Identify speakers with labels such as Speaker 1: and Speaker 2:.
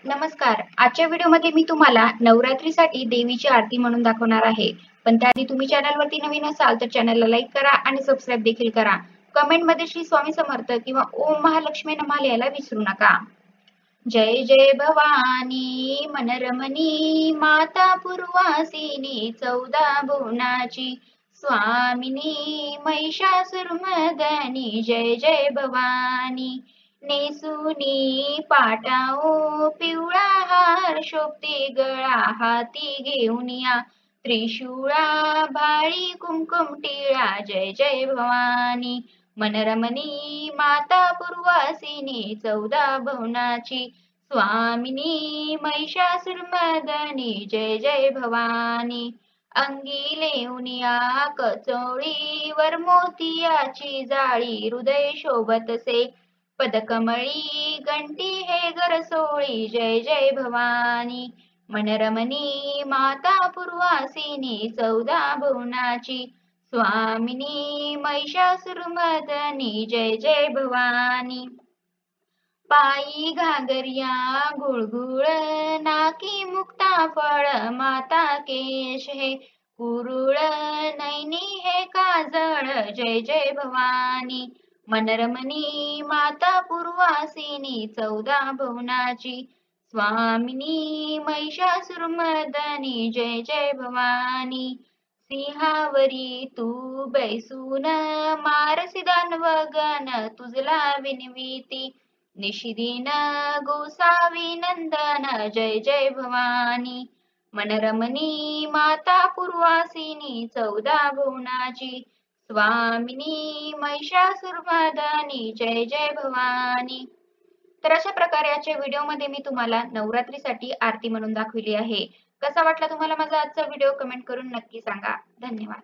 Speaker 1: नमस्कार. आजच्या व्हिडिओमध्ये मी तुम्हाला नवरात्रीसाठी देवीची आरती म्हणून दाखवणार आहे. पण त्याआधी तुम्ही चॅनलवरती नवीन असाल तर चॅनलला लाईक करा आणि सबस्क्राईब देखील करा. कमेंटमध्ये श्री स्वामी समर्थ किंवा ओम महालक्ष्मी नमः लिहायला विसरू नका. जय जय भवानी मनरमणी माता पूर्वासिनी 14 भुवनाची स्वामिनी महिषासुरमर्दिनी जय जय भवानी. नेसुनी पाटाओ पिवळा हार शोभते गळा हाती घेऊन या त्रिशूळा भाळी कुंकुम टिळा जय जय भवानी. मनरमणी माता पूर्वासिनी 14 भुवनाची स्वामिनी महिषासुरमर्दिनी जय जय भवानी. अंगी लेऊनिया कचोळीवर मोतियाची जाळी हृदय शोभतसे पदकमळी घंटी हे गरसोळी जय जय भवानी. मनरमणी माता पूर्वासिनी 14 भुवनाची स्वामिनी महिषासुरमर्दिनी जय जय भवानी. पायी घागरिया गुळगुळ नाकी मुक्ता फळ माता केश हे कुरुळ नैनी हे काजळ जय जय भवानी. मनरमणी माता पूर्वासिनी 14 भुवनाची स्वामिनी महिषासुरमर्दिनी जय जय भवानी. सिंहावरी तू बैसून मारसी दानवगण तुझला विनविती निशिदिन गोसावी नंदन जय जय भवानी. मनरमणी माता पूर्वासिनी 14 भुवनाची स्वामिनी महिषासुरमर्दिनी जय जय भवानी. तर अशा प्रकारे आजच्या व्हिडिओमध्ये मी तुम्हाला नवरात्रीसाठी आरती म्हणून दाखवली आहे. कसा वाटला तुम्हाला माझा आजचा व्हिडिओ कमेंट करून नक्की सांगा. धन्यवाद.